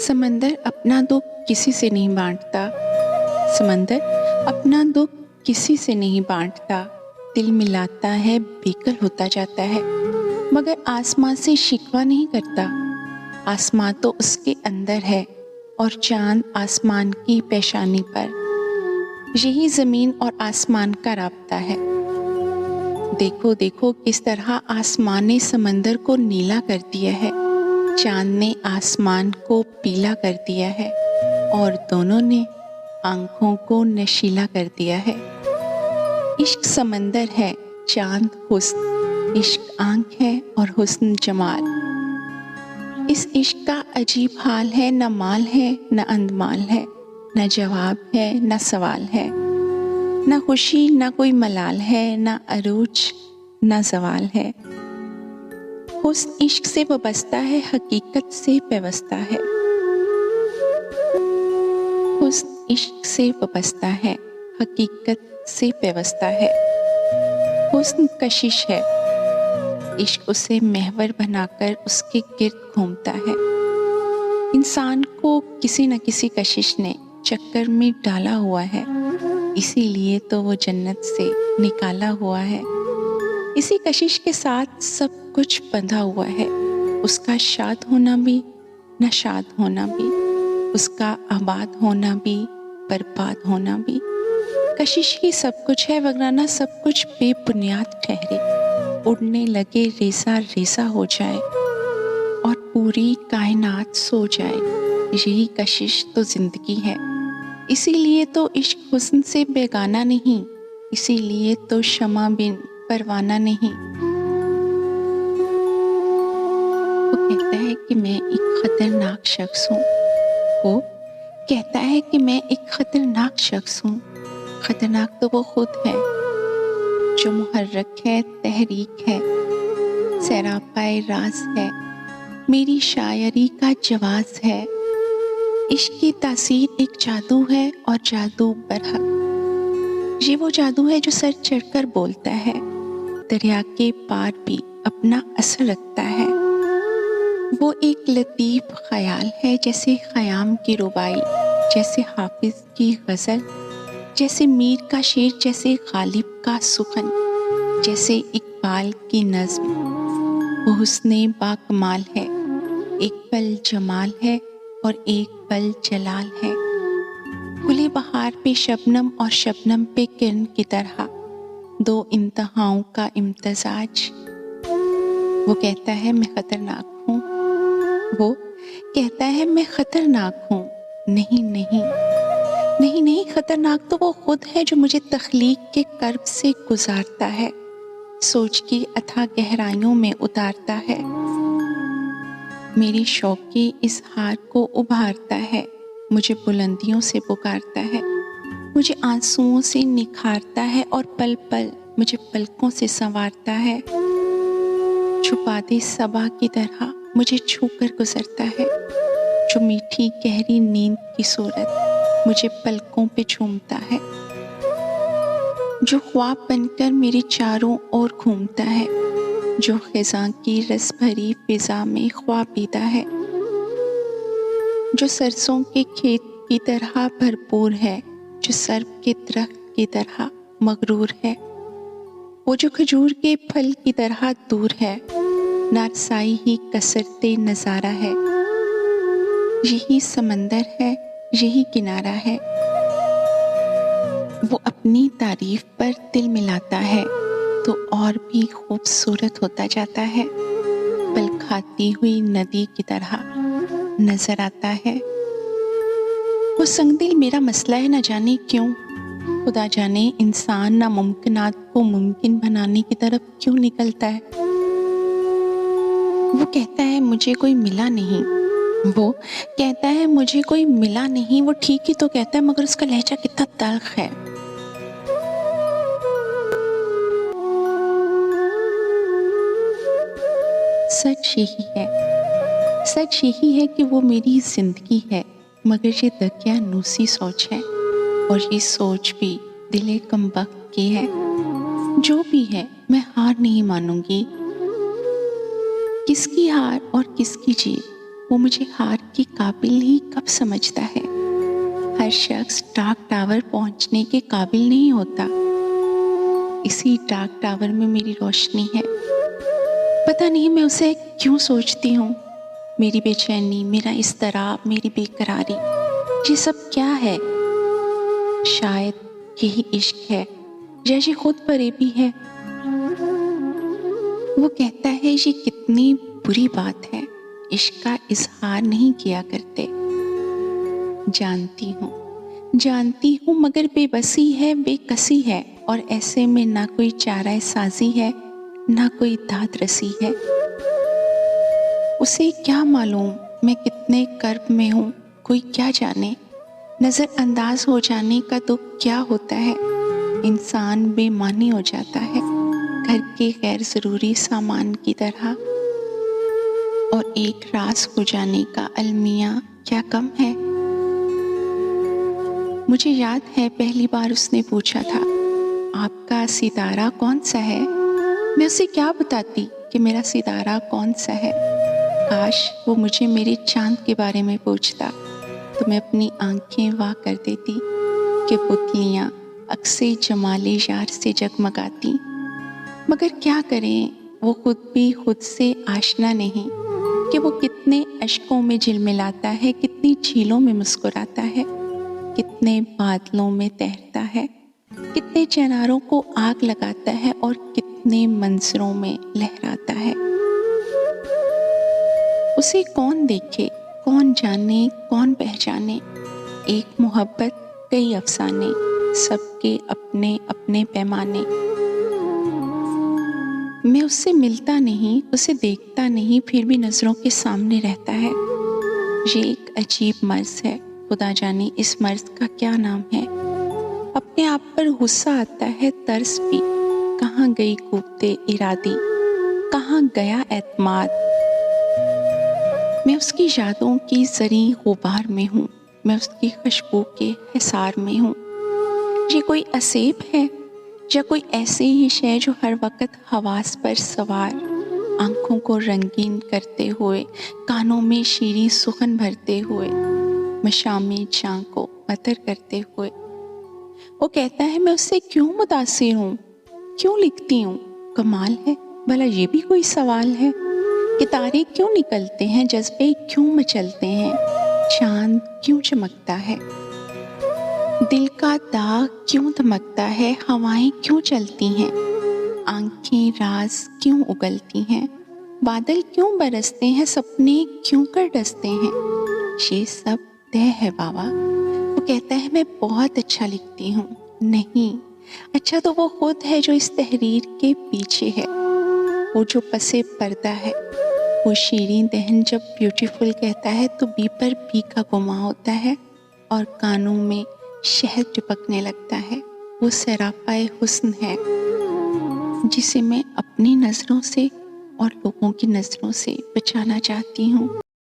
समंदर अपना दुख किसी से नहीं बांटता, समंदर अपना दुख किसी से नहीं बांटता, दिल मिलाता है बेकल होता जाता है, मगर आसमां से शिकवा नहीं करता। आसमां तो उसके अंदर है और चांद आसमान की पेशानी पर। यही ज़मीन और आसमान का राब्ता है। देखो देखो किस तरह आसमान ने समंदर को नीला कर दिया है, चांद ने आसमान को पीला कर दिया है और दोनों ने आंखों को नशीला कर दिया है। इश्क समंदर है, चांद हुस्न, इश्क आंख है और हुस्न जमाल। इस इश्क का अजीब हाल है, न माल है न अंदमाल है, न जवाब है न सवाल है, न खुशी न कोई मलाल है, न अरूज न जवाल है। हुस्न इश्क से वबस्ता है, हकीकत से पेवस्ता है। हुस्न इश्क से वबस्ता है, हकीकत से पेवस्ता है। हुस्न कशिश है, इश्क उसे महवर बनाकर उसके गिर्द घूमता है। इंसान को किसी न किसी कशिश ने चक्कर में डाला हुआ है, इसीलिए तो वो जन्नत से निकाला हुआ है। इसी कशिश के साथ सब कुछ बंधा हुआ है, उसका शाद होना भी न शाद होना भी, उसका आबाद होना भी बर्बाद होना भी। कशिश ही सब कुछ है, वरना सब कुछ बेबुनियाद ठहरे, उड़ने लगे रेसा रेसा हो जाए और पूरी कायनात सो जाए। यही कशिश तो जिंदगी है, इसीलिए तो इश्क हुस्न से बेगाना नहीं, इसीलिए तो शमा बिन परवाना नहीं। वो कहता है कि मैं एक खतरनाक शख्स हूँ, वो कहता है कि मैं एक खतरनाक शख्स हूँ। खतरनाक तो वो खुद है जो मुहर्रक है, तहरीक है, सरापाए राज है, मेरी शायरी का जवाज है। इश्क की तासीर एक जादू है और जादू बरहक। ये वो जादू है जो सर चढ़कर बोलता है, दरिया के पार भी अपना असर रखता है। वो एक लतीफ ख्याल है, जैसे ख़याम की रुबाई, जैसे हाफिज की गज़ल, जैसे मीर का शेर, जैसे गालिब का सुखन, जैसे इकबाल की नज़्म। वो हुस्ने बाकमाल है, एक पल जमाल है और एक पल जलाल है। गुले बहार पे शबनम और शबनम पे किरण की तरह, दो इंतहाओं का इम्तजाज। वो कहता है मैं खतरनाक हूँ, वो कहता है मैं खतरनाक हूँ। नहीं नहीं नहीं नहीं, खतरनाक तो वो खुद है जो मुझे तख्लीक के कर्ब से गुजारता है, सोच की अथाह गहराइयों में उतारता है, मेरी शौक की इस हार को उभारता है, मुझे बुलंदियों से पुकारता है, मुझे आंसुओं से निखारता है और पल पल मुझे पलकों से संवारता है। छुपा दे सबा की तरह मुझे छूकर गुजरता है, जो मीठी गहरी नींद की सूरत मुझे पलकों पे झूमता है, जो ख्वाब बनकर मेरे चारों ओर घूमता है, जो खिज़ां की रस भरी फिज़ा में ख्वाबीदा है, जो सरसों के खेत की तरह भरपूर है, जो सर्प के दरख्त की तरह मगरूर है, वो जो खजूर के फल की तरह दूर है, नारसाई ही कसरते नज़ारा है। यही समंदर है, यही किनारा है। वो अपनी तारीफ पर दिल मिलाता है तो और भी खूबसूरत होता जाता है, पल खाती हुई नदी की तरह नजर आता है। वो संगदिल मेरा मसला है, न जाने क्यों, खुदा जाने इंसान नामुमकिनात को मुमकिन बनाने की तरफ क्यों निकलता है। वो कहता है मुझे कोई मिला नहीं, वो कहता है मुझे कोई मिला नहीं। वो ठीक ही तो कहता है, मगर उसका लहजा कितना तल्ख है। सच यही है, सच यही है कि वो मेरी जिंदगी है, मगर ये दकियानूसी सोच है, और ये सोच भी दिले कमबख्त की है। जो भी है मैं हार नहीं मानूंगी, किसकी हार और किसकी जीत वो मुझे हार के काबिल ही कब समझता है। हर शख्स डार्क टावर पहुंचने के काबिल नहीं होता। इसी डार्क टावर में मेरी रोशनी है। पता नहीं मैं उसे क्यों सोचती हूँ। मेरी बेचैनी, मेरा इज़्तिराब, मेरी बेकरारी, ये सब क्या है? शायद यही इश्क है, जैसे खुद फरेबी है। वो कहता है ये कितनी बुरी बात है, इश्क का इजहार नहीं किया करते। जानती हूँ मगर बेबसी है, बेकसी है, और ऐसे में ना कोई चारा साजी है, ना कोई दाद रसी है। उसे क्या मालूम मैं कितने कर्ब में हूँ, कोई क्या जाने। नज़रअंदाज हो जाने का दुख क्या होता है, इंसान बेमानी हो जाता है, घर के गैर ज़रूरी सामान की तरह। और एक रास हो जाने का अलमिया क्या कम है। मुझे याद है पहली बार उसने पूछा था, आपका सितारा कौन सा है? मैं उसे क्या बताती कि मेरा सितारा कौन सा है। काश वो मुझे मेरे चांद के बारे में पूछता तो मैं अपनी आंखें वाह कर देती कि पुतलियाँ अक्से जमाले यार से जगमगाती। मगर क्या करें, वो खुद भी खुद से आशना नहीं कि वो कितने अश्कों में झिलमिलाता है, कितनी झीलों में मुस्कुराता है, कितने बादलों में तैरता है, कितने चिनारों को आग लगाता है और कितने मंजरों में लहराता है। उसे कौन देखे, कौन जाने, कौन पहचाने। एक मोहब्बत, कई अफसाने, सबके अपने अपने पैमाने। मैं उससे मिलता नहीं, उसे देखता नहीं, फिर भी नज़रों के सामने रहता है। ये एक अजीब मर्ज़ है, खुदा जाने इस मर्ज़ का क्या नाम है। अपने आप पर गुस्सा आता है, तरस भी। कहाँ गई क़ुव्वते इरादी, कहाँ गया एतमाद। मैं उसकी यादों की ज़री गुबार में हूँ, मैं उसकी खुशबू के हिसार में हूँ। ये कोई असेब है या कोई ऐसी ही शय जो हर वक्त हवास पर सवार, आंखों को रंगीन करते हुए, कानों में शीरीं सुगंध भरते हुए, मशामी जान को मतर करते हुए। वो कहता है मैं उससे क्यों मुतासिर हूँ, क्यों लिखती हूँ। कमाल है, भला ये भी कोई सवाल है कि तारे क्यों निकलते हैं, जज्बे क्यों मचलते हैं, चांद क्यों चमकता है, दिल का दाग क्यों धमकता है, हवाएं क्यों चलती हैं, आंखें राज क्यों उगलती हैं, बादल क्यों बरसते हैं, सपने क्यों कर डसते हैं। ये सब तय है बाबा। वो कहता है मैं बहुत अच्छा लिखती हूँ। नहीं, अच्छा तो वो खुद है जो इस तहरीर के पीछे है, वो जो पसे पर्दा है। वो शीरीं दहन जब ब्यूटीफुल कहता है तो बी पर बी का गुमा होता है और कानों में शहद चिपकने लगता है। वो सरापाए हुस्न है जिसे मैं अपनी नज़रों से और लोगों की नज़रों से बचाना चाहती हूँ।